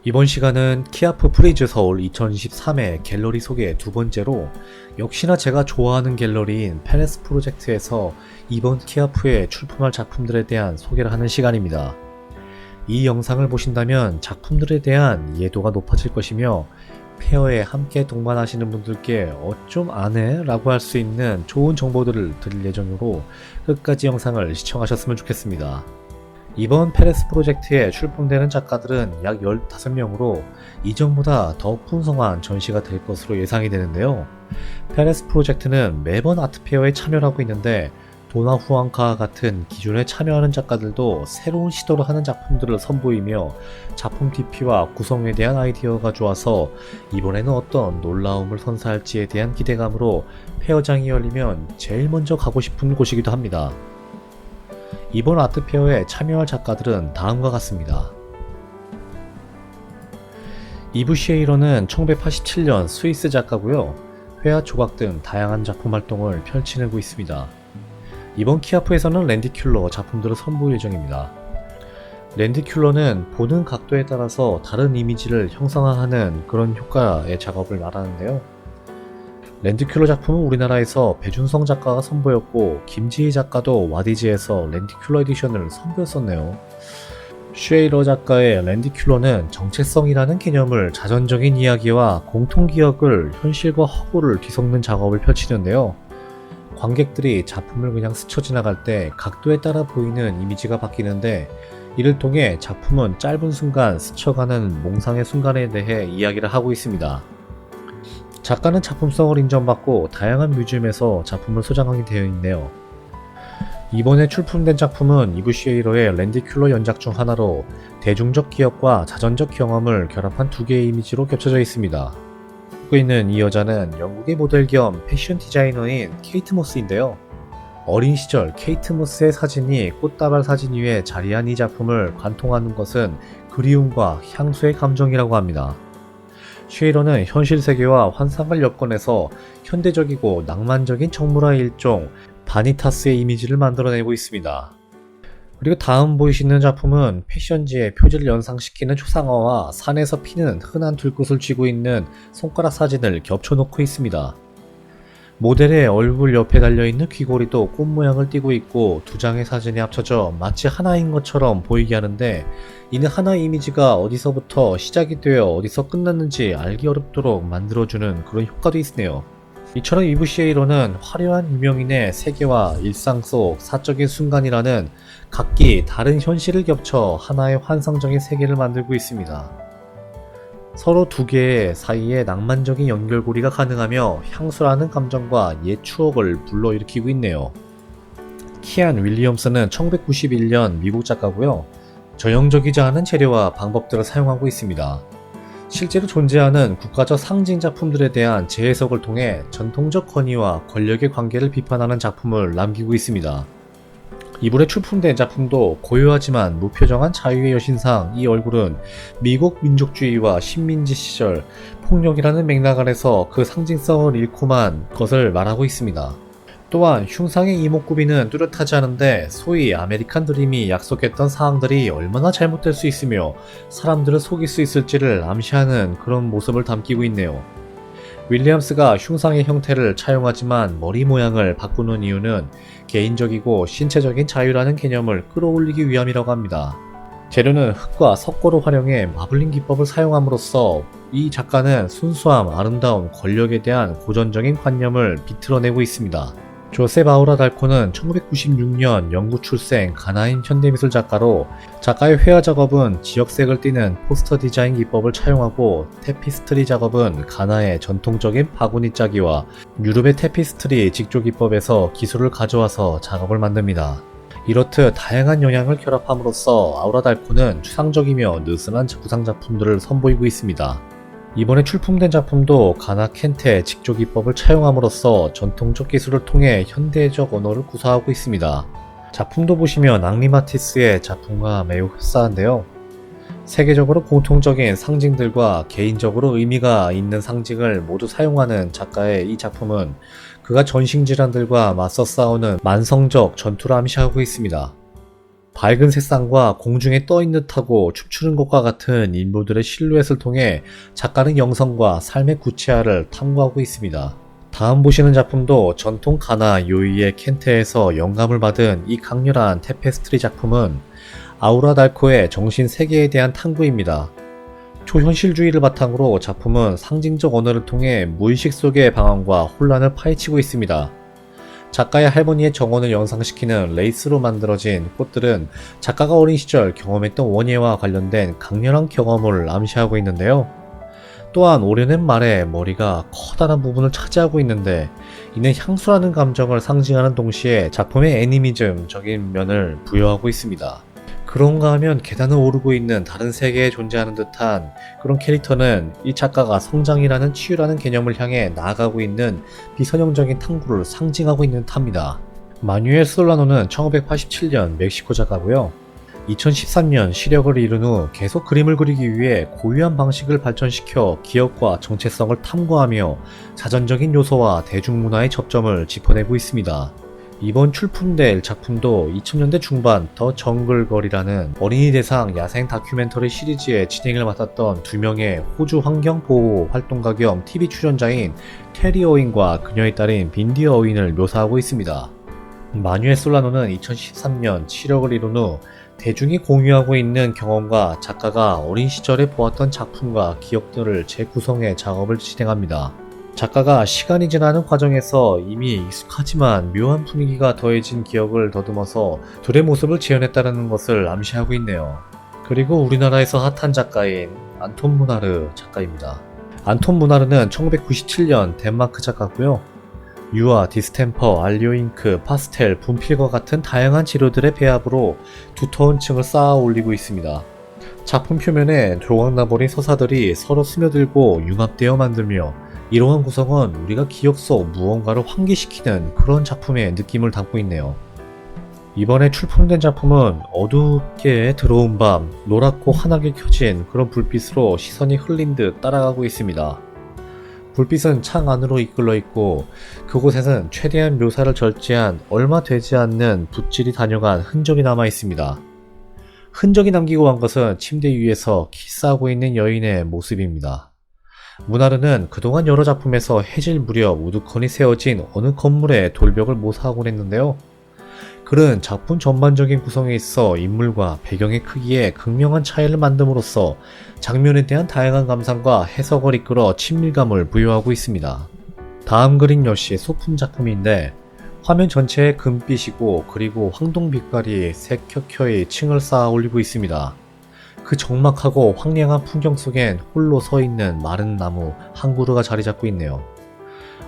이번 시간은 키아프 프리즈 서울 2023회 갤러리 소개 두 번째로 역시나 제가 좋아하는 갤러리인 페레스 프로젝트에서 이번 키아프에 출품할 작품들에 대한 소개를 하는 시간입니다. 이 영상을 보신다면 작품들에 대한 이해도가 높아질 것이며 페어에 함께 동반하시는 분들께 어쩜 아네? 라고 할 수 있는 좋은 정보들을 드릴 예정으로 끝까지 영상을 시청하셨으면 좋겠습니다. 이번 페레스 프로젝트에 출품되는 작가들은 약 15명으로 이전보다 더욱 풍성한 전시가 될 것으로 예상이 되는데요. 페레스 프로젝트는 매번 아트페어에 참여를 하고 있는데 도나 후앙카와 같은 기존에 참여하는 작가들도 새로운 시도를 하는 작품들을 선보이며 작품 DP와 구성에 대한 아이디어가 좋아서 이번에는 어떤 놀라움을 선사할지에 대한 기대감으로 페어장이 열리면 제일 먼저 가고 싶은 곳이기도 합니다. 이번 아트페어에 참여할 작가들은 다음과 같습니다. 이브 쉐이러는 1987년 스위스 작가고요. 회화 조각 등 다양한 작품 활동을 펼치고 있습니다. 이번 키아프에서는 랜디 큘러 작품들을 선보일 예정입니다. 랜디 큘러는 보는 각도에 따라서 다른 이미지를 형상화하는 그런 효과의 작업을 말하는데요. 랜디 큘러 작품은 우리나라에서 배준성 작가가 선보였고 김지희 작가도 와디즈에서 랜디 큘러 에디션을 선보였었네요. 쉐이러 작가의 랜디 큘러는 정체성이라는 개념을 자전적인 이야기와 공통기억을 현실과 허구를 뒤섞는 작업을 펼치는데요. 관객들이 작품을 그냥 스쳐 지나갈 때 각도에 따라 보이는 이미지가 바뀌는데 이를 통해 작품은 짧은 순간 스쳐가는 몽상의 순간에 대해 이야기를 하고 있습니다. 작가는 작품성을 인정받고 다양한 뮤지엄에서 작품을 소장하게 되어 있네요. 이번에 출품된 작품은 이브 쉐이러의 랜디 큘러 연작 중 하나로 대중적 기억과 자전적 경험을 결합한 두 개의 이미지로 겹쳐져 있습니다. 보고 있는 이 여자는 영국의 모델 겸 패션 디자이너인 케이트 모스인데요. 어린 시절 케이트 모스의 사진이 꽃다발 사진 위에 자리한 이 작품을 관통하는 것은 그리움과 향수의 감정이라고 합니다. 쉐이러는 현실 세계와 환상을 엮어내서 현대적이고 낭만적인 정물화의 일종 바니타스의 이미지를 만들어내고 있습니다. 그리고 다음 보이시는 작품은 패션지의 표지를 연상시키는 초상화와 산에서 피는 흔한 들꽃을 쥐고 있는 손가락 사진을 겹쳐놓고 있습니다. 모델의 얼굴 옆에 달려있는 귀걸이도 꽃 모양을 띠고 있고 두 장의 사진이 합쳐져 마치 하나인 것처럼 보이게 하는데 이는 하나의 이미지가 어디서부터 시작이 되어 어디서 끝났는지 알기 어렵도록 만들어주는 그런 효과도 있네요. 이처럼 이브 쉐이러는 화려한 유명인의 세계와 일상 속 사적인 순간이라는 각기 다른 현실을 겹쳐 하나의 환상적인 세계를 만들고 있습니다. 서로 두 개의 사이에 낭만적인 연결고리가 가능하며 향수라는 감정과 옛 추억을 불러일으키고 있네요. 키안 윌리엄스는 1991년 미국 작가고요. 전형적이지 않은 재료와 방법들을 사용하고 있습니다. 실제로 존재하는 국가적 상징 작품들에 대한 재해석을 통해 전통적 권위와 권력의 관계를 비판하는 작품을 남기고 있습니다. 이번에 출품된 작품도 고요하지만 무표정한 자유의 여신상 이 얼굴은 미국 민족주의와 식민지 시절 폭력이라는 맥락 안에서 그 상징성을 잃고만 것을 말하고 있습니다. 또한 흉상의 이목구비는 뚜렷하지 않은데 소위 아메리칸 드림이 약속했던 사항들이 얼마나 잘못될 수 있으며 사람들을 속일 수 있을지를 암시하는 그런 모습을 담기고 있네요. 윌리엄스가 흉상의 형태를 차용하지만 머리 모양을 바꾸는 이유는 개인적이고 신체적인 자유라는 개념을 끌어올리기 위함이라고 합니다. 재료는 흙과 석고를 활용해 마블링 기법을 사용함으로써 이 작가는 순수함, 아름다움, 권력에 대한 고전적인 관념을 비틀어내고 있습니다. 조세 아우라 달코는 1996년 영국 출생 가나인 현대미술 작가로 작가의 회화 작업은 지역색을 띠는 포스터 디자인 기법을 차용하고 테피스트리 작업은 가나의 전통적인 바구니 짜기와 유럽의 테피스트리 직조 기법에서 기술을 가져와서 작업을 만듭니다. 이렇듯 다양한 영향을 결합함으로써 아우라 달코는 추상적이며 느슨한 구상 작품들을 선보이고 있습니다. 이번에 출품된 작품도 가나 켄테 직조 기법을 차용함으로써 전통적 기술을 통해 현대적 언어를 구사하고 있습니다. 작품도 보시면 앙리 마티스의 작품과 매우 흡사한데요. 세계적으로 공통적인 상징들과 개인적으로 의미가 있는 상징을 모두 사용하는 작가의 이 작품은 그가 전신질환들과 맞서 싸우는 만성적 전투를 암시하고 있습니다. 밝은 색상과 공중에 떠있는 듯하고 춤추는 것과 같은 인물들의 실루엣을 통해 작가는 영성과 삶의 구체화를 탐구하고 있습니다. 다음 보시는 작품도 전통 가나 요이의 켄테에서 영감을 받은 이 강렬한 테페스트리 작품은 아우라 달코의 정신 세계에 대한 탐구입니다. 초현실주의를 바탕으로 작품은 상징적 언어를 통해 무의식 속의 방황과 혼란을 파헤치고 있습니다. 작가의 할머니의 정원을 연상시키는 레이스로 만들어진 꽃들은 작가가 어린 시절 경험했던 원예와 관련된 강렬한 경험을 암시하고 있는데요. 또한 오려낸 말의 머리가 커다란 부분을 차지하고 있는데 이는 향수라는 감정을 상징하는 동시에 작품의 애니미즘적인 면을 부여하고 있습니다. 그런가 하면 계단을 오르고 있는 다른 세계에 존재하는 듯한 그런 캐릭터는 이 작가가 성장이라는 치유라는 개념을 향해 나아가고 있는 비선형적인 탐구를 상징하고 있는 듯합니다. 마뉴엘 솔라노는 1987년 멕시코 작가고요. 2013년 시력을 잃은 후 계속 그림을 그리기 위해 고유한 방식을 발전시켜 기억과 정체성을 탐구하며 자전적인 요소와 대중문화의 접점을 짚어내고 있습니다. 이번 출품될 작품도 2000년대 중반 더 정글걸이라는 어린이 대상 야생 다큐멘터리 시리즈의 진행을 맡았던 두 명의 호주 환경보호 활동가 겸 TV 출연자인 테리 어윈과 그녀의 딸인 빈디 어윈을 묘사하고 있습니다. 마뉴엘 솔라노는 2013년 시력을 잃은 후 대중이 공유하고 있는 경험과 작가가 어린 시절에 보았던 작품과 기억들을 재구성해 작업을 진행합니다. 작가가 시간이 지나는 과정에서 이미 익숙하지만 묘한 분위기가 더해진 기억을 더듬어서 둘의 모습을 재현했다는 것을 암시하고 있네요. 그리고 우리나라에서 핫한 작가인 안톤 무나르 작가입니다. 안톤 무나르는 1997년 덴마크 작가고요. 유화, 디스템퍼, 알료잉크, 파스텔, 분필과 같은 다양한 재료들의 배합으로 두터운 층을 쌓아 올리고 있습니다. 작품 표면에 조각나버린 서사들이 서로 스며들고 융합되어 만들며 이러한 구성은 우리가 기억 속 무언가를 환기시키는 그런 작품의 느낌을 담고 있네요. 이번에 출품된 작품은 어둡게 들어온 밤, 노랗고 환하게 켜진 그런 불빛으로 시선이 흘린 듯 따라가고 있습니다. 불빛은 창 안으로 이끌려 있고 그곳에는 최대한 묘사를 절제한 얼마 되지 않는 붓질이 다녀간 흔적이 남아 있습니다. 흔적이 남기고 간 것은 침대 위에서 키스하고 있는 여인의 모습입니다. 무나르는 그동안 여러 작품에서 해질 무렵 우두커니 세워진 어느 건물의 돌벽을 모사하곤 했는데요. 그는 작품 전반적인 구성에 있어 인물과 배경의 크기에 극명한 차이를 만듦으로써 장면에 대한 다양한 감상과 해석을 이끌어 친밀감을 부여하고 있습니다. 다음 그림 역시 소품 작품인데 화면 전체에 금빛이고 그리고 황동빛깔이 색켜켜이 층을 쌓아 올리고 있습니다. 그 적막하고 황량한 풍경 속엔 홀로 서 있는 마른 나무 한 그루가 자리 잡고 있네요.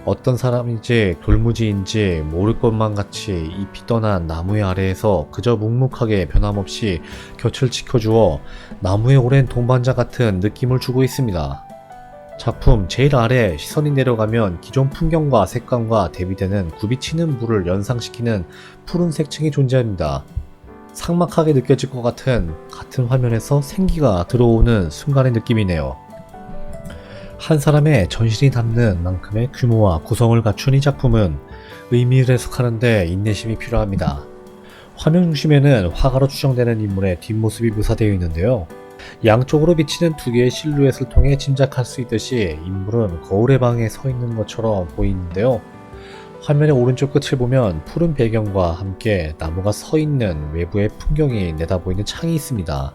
어떤 사람인지 돌무지인지 모를 것만 같이 잎이 떠난 나무의 아래에서 그저 묵묵하게 변함없이 곁을 지켜주어 나무에 오랜 동반자 같은 느낌을 주고 있습니다. 작품 제일 아래 시선이 내려가면 기존 풍경과 색감과 대비되는 굽이치는 물을 연상시키는 푸른색 층이 존재합니다. 삭막하게 느껴질 것 같은 화면에서 생기가 들어오는 순간의 느낌이네요. 한 사람의 전신이 담는 만큼의 규모와 구성을 갖춘 이 작품은 의미를 해석하는데 인내심이 필요합니다. 화면 중심에는 화가로 추정되는 인물의 뒷모습이 묘사되어 있는데요. 양쪽으로 비치는 두 개의 실루엣을 통해 짐작할 수 있듯이 인물은 거울의 방에 서 있는 것처럼 보이는데요. 화면의 오른쪽 끝을 보면 푸른 배경과 함께 나무가 서 있는 외부의 풍경이 내다보이는 창이 있습니다.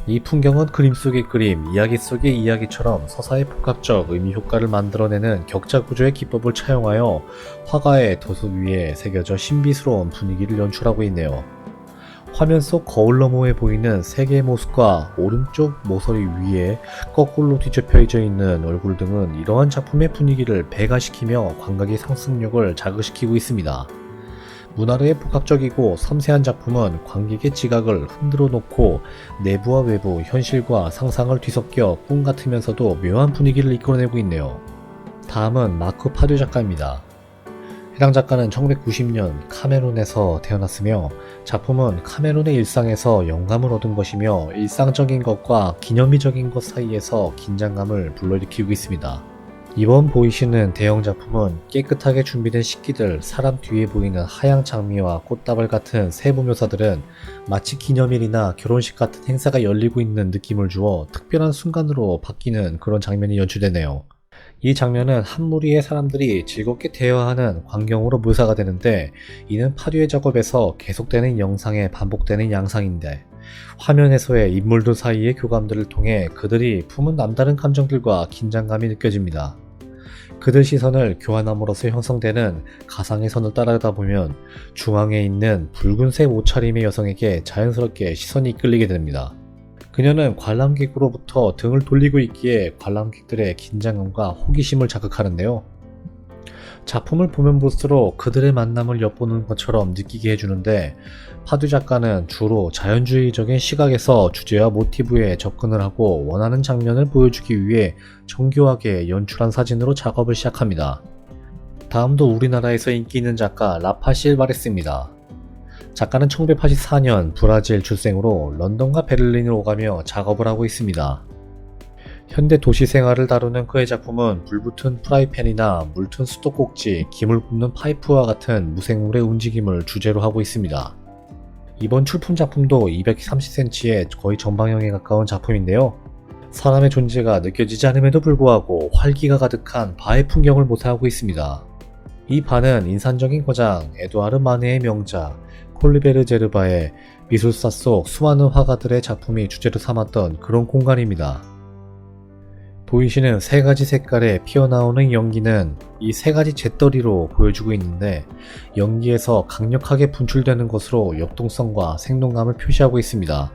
이 풍경은 그림 속의 그림, 이야기 속의 이야기처럼 서사의 복합적 의미 효과를 만들어내는 격자 구조의 기법을 차용하여 화가의 도수 위에 새겨져 신비스러운 분위기를 연출하고 있네요. 화면 속 거울 너머에 보이는 세 개의 모습과 오른쪽 모서리 위에 거꾸로 뒤집혀져 있는 얼굴 등은 이러한 작품의 분위기를 배가시키며 관객의 상상력을 자극시키고 있습니다. 무나르의 복합적이고 섬세한 작품은 관객의 지각을 흔들어 놓고 내부와 외부, 현실과 상상을 뒤섞여 꿈 같으면서도 묘한 분위기를 이끌어내고 있네요. 다음은 마크 파듀 작가입니다. 해당 작가는 1990년 카메룬에서 태어났으며 작품은 카메룬의 일상에서 영감을 얻은 것이며 일상적인 것과 기념비적인 것 사이에서 긴장감을 불러일으키고 있습니다. 이번 보이시는 대형 작품은 깨끗하게 준비된 식기들, 사람 뒤에 보이는 하양 장미와 꽃다발 같은 세부 묘사들은 마치 기념일이나 결혼식 같은 행사가 열리고 있는 느낌을 주어 특별한 순간으로 바뀌는 그런 장면이 연출되네요. 이 장면은 한 무리의 사람들이 즐겁게 대화하는 광경으로 묘사가 되는데, 이는 파듀의 작업에서 계속되는 영상에 반복되는 양상인데, 화면에서의 인물들 사이의 교감들을 통해 그들이 품은 남다른 감정들과 긴장감이 느껴집니다. 그들 시선을 교환함으로써 형성되는 가상의 선을 따라가다 보면 중앙에 있는 붉은색 옷차림의 여성에게 자연스럽게 시선이 이끌리게 됩니다. 그녀는 관람객으로부터 등을 돌리고 있기에 관람객들의 긴장감과 호기심을 자극하는데요. 작품을 보면 볼수록 그들의 만남을 엿보는 것처럼 느끼게 해주는데, 파듀 작가는 주로 자연주의적인 시각에서 주제와 모티브에 접근을 하고 원하는 장면을 보여주기 위해 정교하게 연출한 사진으로 작업을 시작합니다. 다음도 우리나라에서 인기 있는 작가 라파시 엘바레스입니다. 작가는 1984년 브라질 출생으로 런던과 베를린을 오가며 작업을 하고 있습니다. 현대 도시 생활을 다루는 그의 작품은 불붙은 프라이팬이나 물튼 수도꼭지, 김을 굽는 파이프와 같은 무생물의 움직임을 주제로 하고 있습니다. 이번 출품 작품도 230cm의 거의 전방형에 가까운 작품인데요. 사람의 존재가 느껴지지 않음에도 불구하고 활기가 가득한 바의 풍경을 모사하고 있습니다. 이 바는 인상적인 거장 에두아르 마네의 명작 콜리베르 제르바의 미술사 속 수많은 화가들의 작품이 주제로 삼았던 그런 공간입니다. 보이시는 세 가지 색깔의 피어나오는 연기는 이 세 가지 잿더리로 보여주고 있는데, 연기에서 강력하게 분출되는 것으로 역동성과 생동감을 표시하고 있습니다.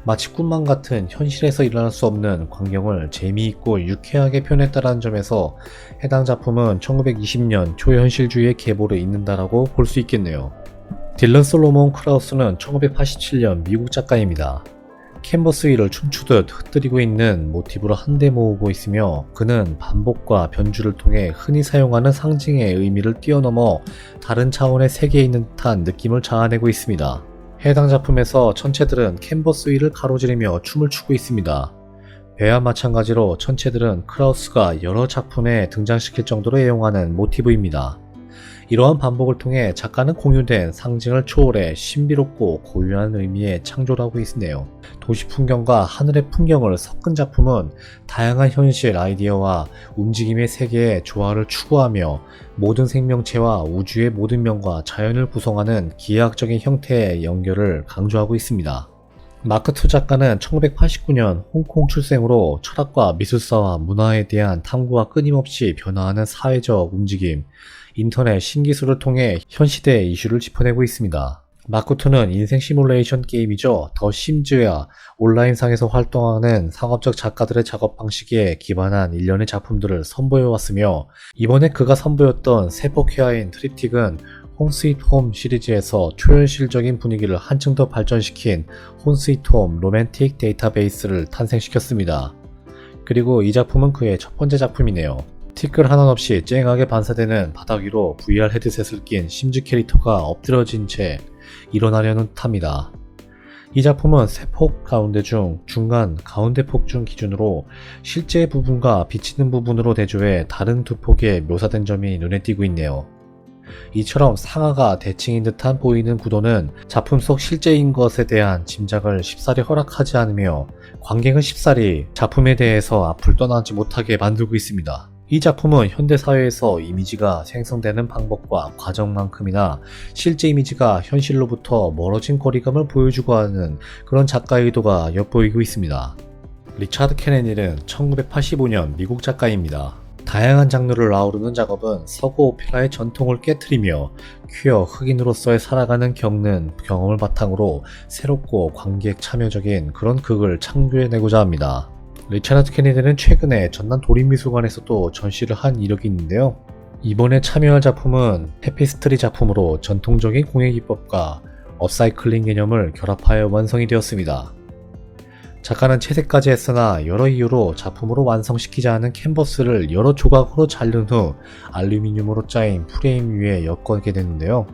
마치 꿈만 같은 현실에서 일어날 수 없는 광경을 재미있고 유쾌하게 표현했다는 점에서 해당 작품은 1920년 초현실주의의 계보를 잇는다라고 볼 수 있겠네요. 딜런 솔로몬 크라우스는 1987년 미국 작가입니다. 캔버스 위를 춤추듯 흩뜨리고 있는 모티브로 한데 모으고 있으며, 그는 반복과 변주를 통해 흔히 사용하는 상징의 의미를 뛰어넘어 다른 차원의 세계에 있는 듯한 느낌을 자아내고 있습니다. 해당 작품에서 천체들은 캔버스 위를 가로지르며 춤을 추고 있습니다. 배와 마찬가지로 천체들은 크라우스가 여러 작품에 등장시킬 정도로 애용하는 모티브입니다. 이러한 반복을 통해 작가는 공유된 상징을 초월해 신비롭고 고유한 의미의 창조를 하고 있네요. 도시 풍경과 하늘의 풍경을 섞은 작품은 다양한 현실 아이디어와 움직임의 세계의 조화를 추구하며 모든 생명체와 우주의 모든 면과 자연을 구성하는 기하학적인 형태의 연결을 강조하고 있습니다. 마크 투 작가는 1989년 홍콩 출생으로 철학과 미술사와 문화에 대한 탐구와 끊임없이 변화하는 사회적 움직임, 인터넷 신기술을 통해 현 시대의 이슈를 짚어내고 있습니다. 마크2는 인생 시뮬레이션 게임이죠. 더 심즈야 온라인상에서 활동하는 상업적 작가들의 작업 방식에 기반한 일련의 작품들을 선보여왔으며, 이번에 그가 선보였던 세폭회화인 트립틱은 홈 스위트 홈 시리즈에서 초현실적인 분위기를 한층 더 발전시킨 홈 스위트 홈 로맨틱 데이터베이스를 탄생시켰습니다. 그리고 이 작품은 그의 첫 번째 작품이네요. 티끌 하나 없이 쨍하게 반사되는 바닥 위로 VR 헤드셋을 낀 심즈 캐릭터가 엎드러진 채 일어나려는 듯합니다. 이 작품은 세 폭 가운데 중 중간 가운데 폭 중 기준으로 실제 부분과 비치는 부분으로 대조해 다른 두 폭에 묘사된 점이 눈에 띄고 있네요. 이처럼 상하가 대칭인 듯한 보이는 구도는 작품 속 실제인 것에 대한 짐작을 쉽사리 허락하지 않으며, 관객은 쉽사리 작품에 대해서 앞을 떠나지 못하게 만들고 있습니다. 이 작품은 현대사회에서 이미지가 생성되는 방법과 과정만큼이나 실제 이미지가 현실로부터 멀어진 거리감을 보여주고 하는 그런 작가의 의도가 엿보이고 있습니다. 리차드 케네디는 1985년 미국 작가입니다. 다양한 장르를 아우르는 작업은 서구 오페라의 전통을 깨트리며 퀴어 흑인으로서의 살아가는 겪는 경험을 바탕으로 새롭고 관객 참여적인 그런 극을 창조해내고자 합니다. 리차드 케네디는 최근에 전남 도립미술관에서도 전시를 한 이력이 있는데요. 이번에 참여할 작품은 테피스트리 작품으로 전통적인 공예기법과 업사이클링 개념을 결합하여 완성이 되었습니다. 작가는 채색까지 했으나 여러 이유로 작품으로 완성시키지 않은 캔버스를 여러 조각으로 자른 후 알루미늄으로 짜인 프레임 위에 엮게 되는데요.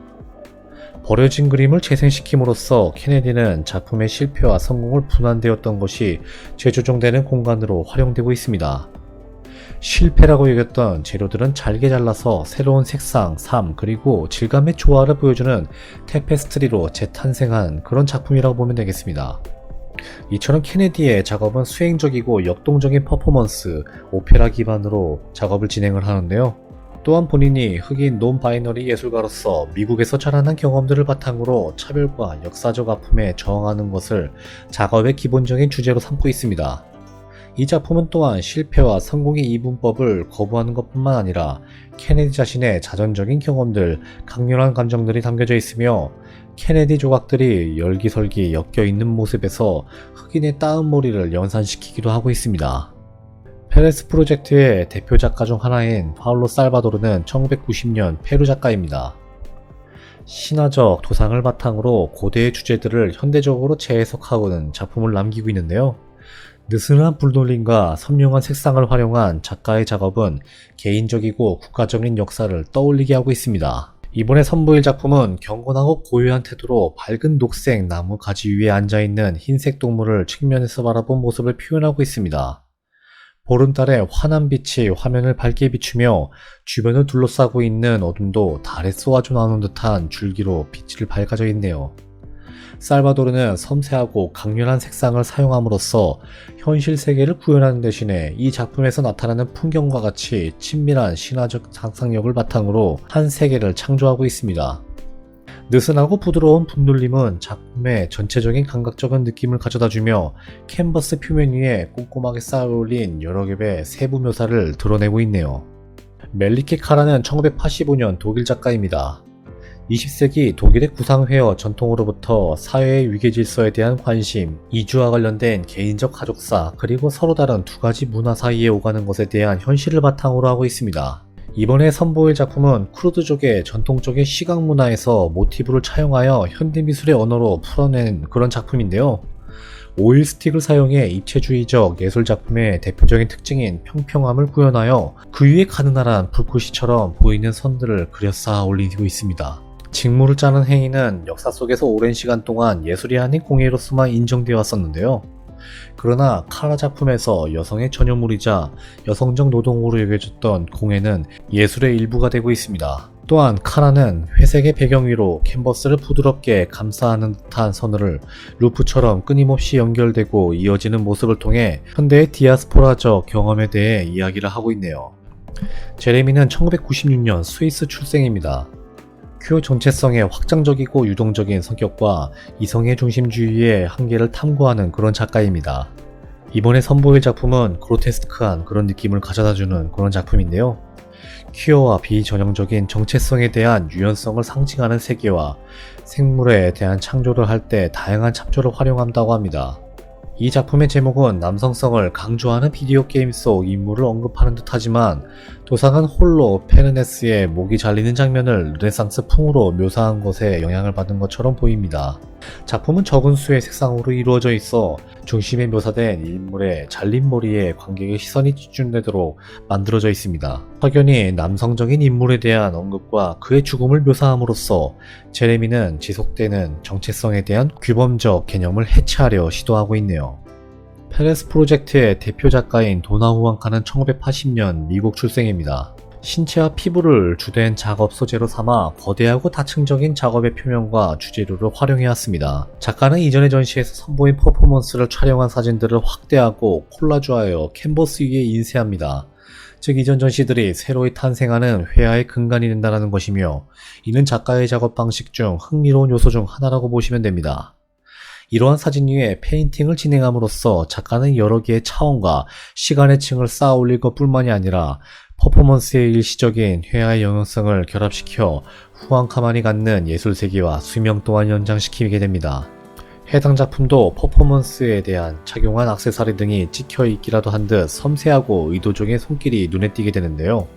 버려진 그림을 재생시킴으로써 케네디는 작품의 실패와 성공을 분한되었던 것이 재조정되는 공간으로 활용되고 있습니다. 실패라고 여겼던 재료들은 잘게 잘라서 새로운 색상, 삶, 그리고 질감의 조화를 보여주는 테페스트리로 재탄생한 그런 작품이라고 보면 되겠습니다. 이처럼 케네디의 작업은 수행적이고 역동적인 퍼포먼스, 오페라 기반으로 작업을 진행을 하는데요. 또한 본인이 흑인 논-바이너리 예술가로서 미국에서 자라난 경험들을 바탕으로 차별과 역사적 아픔에 저항하는 것을 작업의 기본적인 주제로 삼고 있습니다. 이 작품은 또한 실패와 성공의 이분법을 거부하는 것뿐만 아니라 케네디 자신의 자전적인 경험들, 강렬한 감정들이 담겨져 있으며 케네디 조각들이 열기설기 엮여있는 모습에서 흑인의 따은 머리를 연상시키기도 하고 있습니다. 페레스 프로젝트의 대표 작가 중 하나인 파울로 살바도르는 1990년 페루 작가입니다. 신화적 도상을 바탕으로 고대의 주제들을 현대적으로 재해석하고는 작품을 남기고 있는데요. 느슨한 불놀림과 선명한 색상을 활용한 작가의 작업은 개인적이고 국가적인 역사를 떠올리게 하고 있습니다. 이번에 선보일 작품은 경건하고 고요한 태도로 밝은 녹색 나무 가지 위에 앉아있는 흰색 동물을 측면에서 바라본 모습을 표현하고 있습니다. 보름달의 환한 빛이 화면을 밝게 비추며 주변을 둘러싸고 있는 어둠도 달에 쏘아져 나오는 듯한 줄기로 빛을 밝아져 있네요. 살바도르는 섬세하고 강렬한 색상을 사용함으로써 현실 세계를 구현하는 대신에 이 작품에서 나타나는 풍경과 같이 친밀한 신화적 상상력을 바탕으로 한 세계를 창조하고 있습니다. 느슨하고 부드러운 분놀림은 작품의 전체적인 감각적인 느낌을 가져다주며 캔버스 표면 위에 꼼꼼하게 쌓아올린 여러 겹의 세부 묘사를 드러내고 있네요. 멜리케 카라는 1985년 독일 작가입니다. 20세기 독일의 구상회어 전통으로부터 사회의 위계질서에 대한 관심, 이주와 관련된 개인적 가족사, 그리고 서로 다른 두 가지 문화 사이에 오가는 것에 대한 현실을 바탕으로 하고 있습니다. 이번에 선보일 작품은 쿠르드족의 전통적인 시각 문화에서 모티브를 차용하여 현대미술의 언어로 풀어낸 그런 작품인데요. 오일 스틱을 사용해 입체주의적 예술작품의 대표적인 특징인 평평함을 구현하여 그 위에 가느다란 불꽃이처럼 보이는 선들을 그려 쌓아 올리고 있습니다. 직무를 짜는 행위는 역사 속에서 오랜 시간 동안 예술이 아닌 공예로서만 인정되어 왔었는데요. 그러나 카라 작품에서 여성의 전유물이자 여성적 노동으로 여겨졌던 공예는 예술의 일부가 되고 있습니다. 또한 카라는 회색의 배경 위로 캔버스를 부드럽게 감싸는 듯한 선을 루프처럼 끊임없이 연결되고 이어지는 모습을 통해 현대의 디아스포라적 경험에 대해 이야기를 하고 있네요. 제레미는 1996년 스위스 출생입니다. 큐어 정체성의 확장적이고 유동적인 성격과 이성의 중심주의의 한계를 탐구하는 그런 작가입니다. 이번에 선보일 작품은 그로테스크한 그런 느낌을 가져다주는 그런 작품인데요. 퀴어와 비전형적인 정체성에 대한 유연성을 상징하는 세계와 생물에 대한 창조를 할 때 다양한 참조를 활용한다고 합니다. 이 작품의 제목은 남성성을 강조하는 비디오 게임 속 인물을 언급하는 듯하지만 도상은 홀로 페르네스의 목이 잘리는 장면을 르네상스 풍으로 묘사한 것에 영향을 받은 것처럼 보입니다. 작품은 적은 수의 색상으로 이루어져 있어 중심에 묘사된 인물의 잘린 머리에 관객의 시선이 집중되도록 만들어져 있습니다. 확연히 남성적인 인물에 대한 언급과 그의 죽음을 묘사함으로써 제레미는 지속되는 정체성에 대한 규범적 개념을 해체하려 시도하고 있네요. 페레스 프로젝트의 대표 작가인 도나 후앙카는 1980년 미국 출생입니다. 신체와 피부를 주된 작업 소재로 삼아 거대하고 다층적인 작업의 표면과 주재료를 활용해왔습니다. 작가는 이전의 전시에서 선보인 퍼포먼스를 촬영한 사진들을 확대하고 콜라주하여 캔버스 위에 인쇄합니다. 즉 이전 전시들이 새로이 탄생하는 회화의 근간이 된다는 것이며 이는 작가의 작업 방식 중 흥미로운 요소 중 하나라고 보시면 됩니다. 이러한 사진 위에 페인팅을 진행함으로써 작가는 여러 개의 차원과 시간의 층을 쌓아 올릴 것 뿐만이 아니라 퍼포먼스의 일시적인 회화의 영역성을 결합시켜 후앙카만이 갖는 예술세계와 수명 또한 연장시키게 됩니다. 해당 작품도 퍼포먼스에 대한 착용한 액세서리 등이 찍혀있기라도 한 듯 섬세하고 의도적인 손길이 눈에 띄게 되는데요.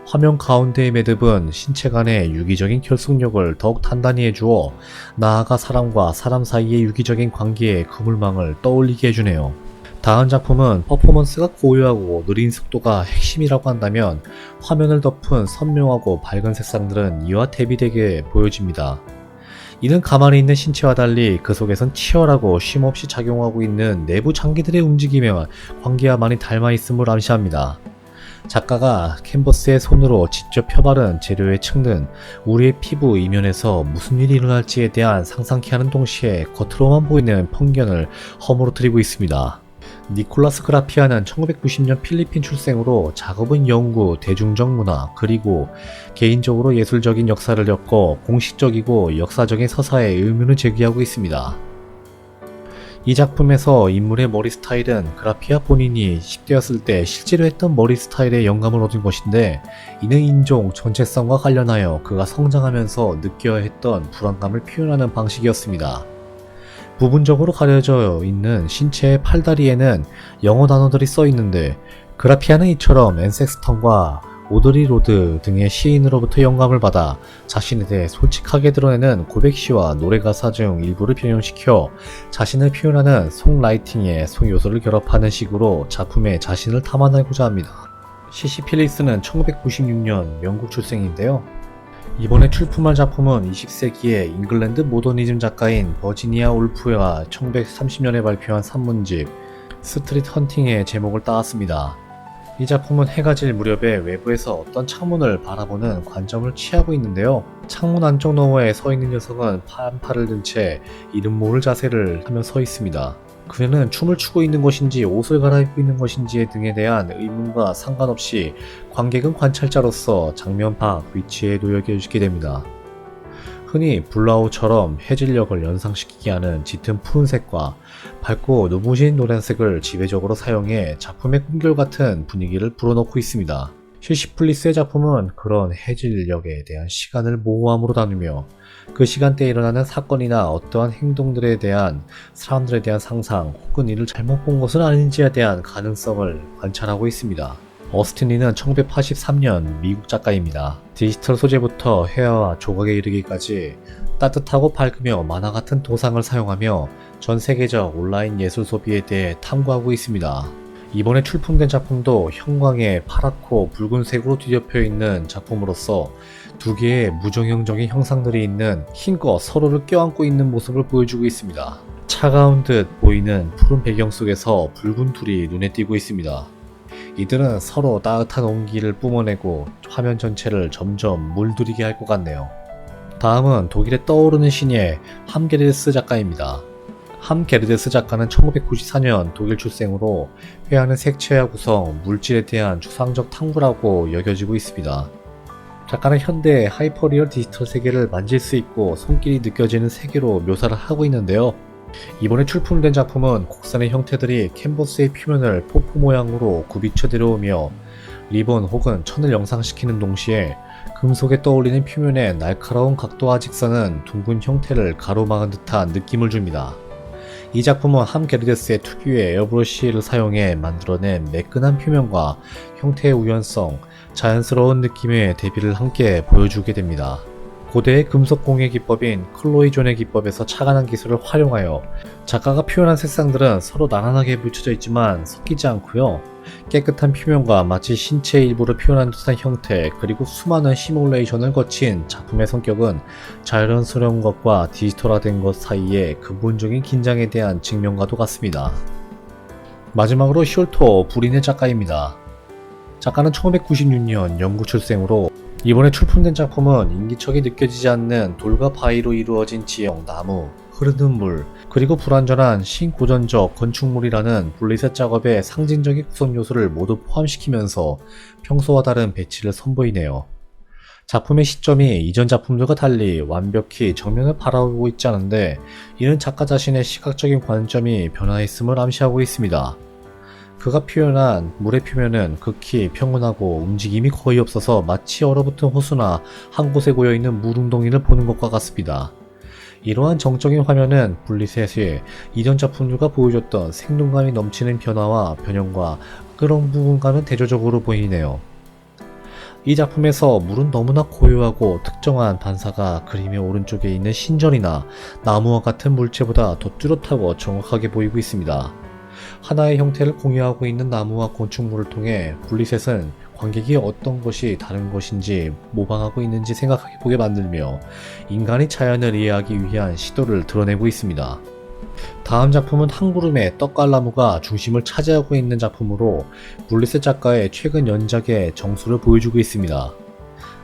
화면 가운데의 매듭은 신체 간의 유기적인 결속력을 더욱 단단히 해주어 나아가 사람과 사람 사이의 유기적인 관계의 그물망을 떠올리게 해주네요. 다음 작품은 퍼포먼스가 고요하고 느린 속도가 핵심이라고 한다면 화면을 덮은 선명하고 밝은 색상들은 이와 대비되게 보여집니다. 이는 가만히 있는 신체와 달리 그 속에선 치열하고 쉼없이 작용하고 있는 내부 장기들의 움직임에 관계와 많이 닮아 있음을 암시합니다. 작가가 캔버스에 손으로 직접 펴바른 재료의 층은 우리의 피부 이면에서 무슨 일이 일어날지에 대한 상상케 하는 동시에 겉으로만 보이는 편견을 허물어뜨리고 있습니다. 니콜라스 그라피아는 1990년 필리핀 출생으로 작업은 연구, 대중적 문화, 그리고 개인적으로 예술적인 역사를 엮어 공식적이고 역사적인 서사에 의문을 제기하고 있습니다. 이 작품에서 인물의 머리 스타일은 그라피아 본인이 10대였을 때 실제로 했던 머리 스타일에 영감을 얻은 것인데, 이는 인종 전체성과 관련하여 그가 성장하면서 느껴야 했던 불안감을 표현하는 방식이었습니다. 부분적으로 가려져 있는 신체의 팔다리에는 영어 단어들이 써 있는데, 그라피아는 이처럼 앤섹스턴과 오드리 로드 등의 시인으로부터 영감을 받아 자신에 대해 솔직하게 드러내는 고백시와 노래 가사 중 일부를 변형시켜 자신을 표현하는 송라이팅의 요소를 결합하는 식으로 작품에 자신을 담아내고자 합니다. 시시 필리스는 1996년 영국 출생인데요. 이번에 출품한 작품은 20세기의 잉글랜드 모더니즘 작가인 버지니아 울프가 1930년에 발표한 산문집 스트리트 헌팅의 제목을 따왔습니다. 이 작품은 해가 질 무렵에 외부에서 어떤 창문을 바라보는 관점을 취하고 있는데요. 창문 안쪽 너머에 서 있는 녀석은 한 팔을 든 채 이름 모를 자세를 하며 서 있습니다. 그녀는 춤을 추고 있는 것인지 옷을 갈아입고 있는 것인지 등에 대한 의문과 상관없이 관객은 관찰자로서 장면 밖 위치에 놓여지게 됩니다. 흔히 블라우처럼 해질녘을 연상시키게 하는 짙은 푸른색과 밝고 눈부신 노란색을 지배적으로 사용해 작품의 꿈결같은 분위기를 불어넣고 있습니다. 시시플리스의 작품은 그런 해질녘에 대한 시간을 모호함으로 나누며 그 시간대에 일어나는 사건이나 어떠한 행동들에 대한 사람들에 대한 상상 혹은 이를 잘못 본 것은 아닌지에 대한 가능성을 관찰하고 있습니다. 어스틴 리는 1983년 미국 작가입니다. 디지털 소재부터 회화와 조각에 이르기까지 따뜻하고 밝으며 만화 같은 도상을 사용하며 전 세계적 온라인 예술 소비에 대해 탐구하고 있습니다. 이번에 출품된 작품도 형광의 파랗고 붉은색으로 뒤덮여 있는 작품으로서 두 개의 무정형적인 형상들이 있는 힘껏 서로를 껴안고 있는 모습을 보여주고 있습니다. 차가운 듯 보이는 푸른 배경 속에서 붉은 둘이 눈에 띄고 있습니다. 이들은 서로 따뜻한 온기를 뿜어내고 화면 전체를 점점 물들이게 할 것 같네요. 다음은 독일의 떠오르는 신예 함게르데스 작가입니다. 함게르데스 작가는 1994년 독일 출생으로 회화는 색채와 구성, 물질에 대한 추상적 탐구라고 여겨지고 있습니다. 작가는 현대의 하이퍼리얼 디지털 세계를 만질 수 있고 손길이 느껴지는 세계로 묘사를 하고 있는데요. 이번에 출품된 작품은 곡선의 형태들이 캔버스의 표면을 포포 모양으로 굽이쳐 내려오며 리본 혹은 천을 영상시키는 동시에 금속에 떠올리는 표면의 날카로운 각도와 직선은 둥근 형태를 가로막은 듯한 느낌을 줍니다. 이 작품은 함게르데스의 특유의 에어브러쉬를 사용해 만들어낸 매끈한 표면과 형태의 우연성, 자연스러운 느낌의 대비를 함께 보여주게 됩니다. 고대의 금속 공예 기법인 클로이존의 기법에서 착안한 기술을 활용하여 작가가 표현한 색상들은 서로 나란하게 묻혀져 있지만 섞이지 않고요. 깨끗한 표면과 마치 신체의 일부를 표현한 듯한 형태, 그리고 수많은 시뮬레이션을 거친 작품의 성격은 자연스러운 것과 디지털화된 것 사이의 근본적인 긴장에 대한 증명과도 같습니다. 마지막으로 숄토 브린의 작가입니다. 작가는 1996년 영국 출생으로 이번에 출품된 작품은 인기척이 느껴지지 않는 돌과 바위로 이루어진 지형, 나무, 흐르는 물, 그리고 불완전한 신고전적 건축물이라는 블리셋 작업의 상징적인 구성 요소를 모두 포함시키면서 평소와 다른 배치를 선보이네요. 작품의 시점이 이전 작품들과 달리 완벽히 정면을 바라보고 있지 않은데, 이는 작가 자신의 시각적인 관점이 변화했음을 암시하고 있습니다. 그가 표현한 물의 표면은 극히 평온하고 움직임이 거의 없어서 마치 얼어붙은 호수나 한 곳에 고여있는 물웅덩이를 보는 것과 같습니다. 이러한 정적인 화면은 블리셋이 이전 작품들과 보여줬던 생동감이 넘치는 변화와 변형과 그런 부분과는 대조적으로 보이네요. 이 작품에서 물은 너무나 고요하고 특정한 반사가 그림의 오른쪽에 있는 신전이나 나무와 같은 물체보다 더 뚜렷하고 정확하게 보이고 있습니다. 하나의 형태를 공유하고 있는 나무와 건축물을 통해 블리셋은 관객이 어떤 것이 다른 것인지 모방하고 있는지 생각하게 보게 만들며 인간이 자연을 이해하기 위한 시도를 드러내고 있습니다. 다음 작품은 한 그룹의 떡갈나무가 중심을 차지하고 있는 작품으로 물리셋 작가의 최근 연작의 정수를 보여주고 있습니다.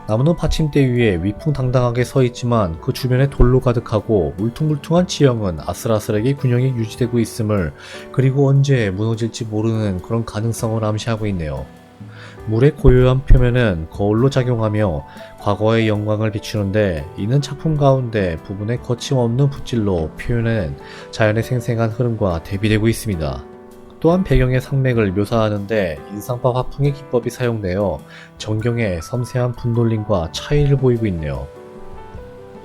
나무는 받침대 위에 위풍당당하게 서 있지만 그 주변에 돌로 가득하고 울퉁불퉁한 지형은 아슬아슬하게 균형이 유지되고 있음을, 그리고 언제 무너질지 모르는 그런 가능성을 암시하고 있네요. 물의 고요한 표면은 거울로 작용하며 과거의 영광을 비추는데, 이는 작품 가운데 부분에 거침없는 붓질로 표현해낸 자연의 생생한 흐름과 대비되고 있습니다. 또한 배경의 산맥을 묘사하는데 인상파 화풍의 기법이 사용되어 전경의 섬세한 분놀림과 차이를 보이고 있네요.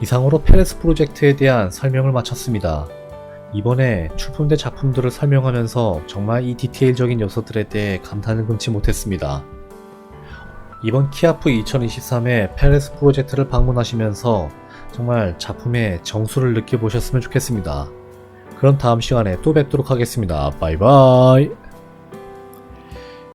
이상으로 페레스 프로젝트에 대한 설명을 마쳤습니다. 이번에 출품된 작품들을 설명하면서 정말 이 디테일적인 요소들에 대해 감탄을 금치 못했습니다. 이번 키아프 2023의 페레스 프로젝트를 방문하시면서 정말 작품의 정수를 느껴보셨으면 좋겠습니다. 그럼 다음 시간에 또 뵙도록 하겠습니다. 바이바이.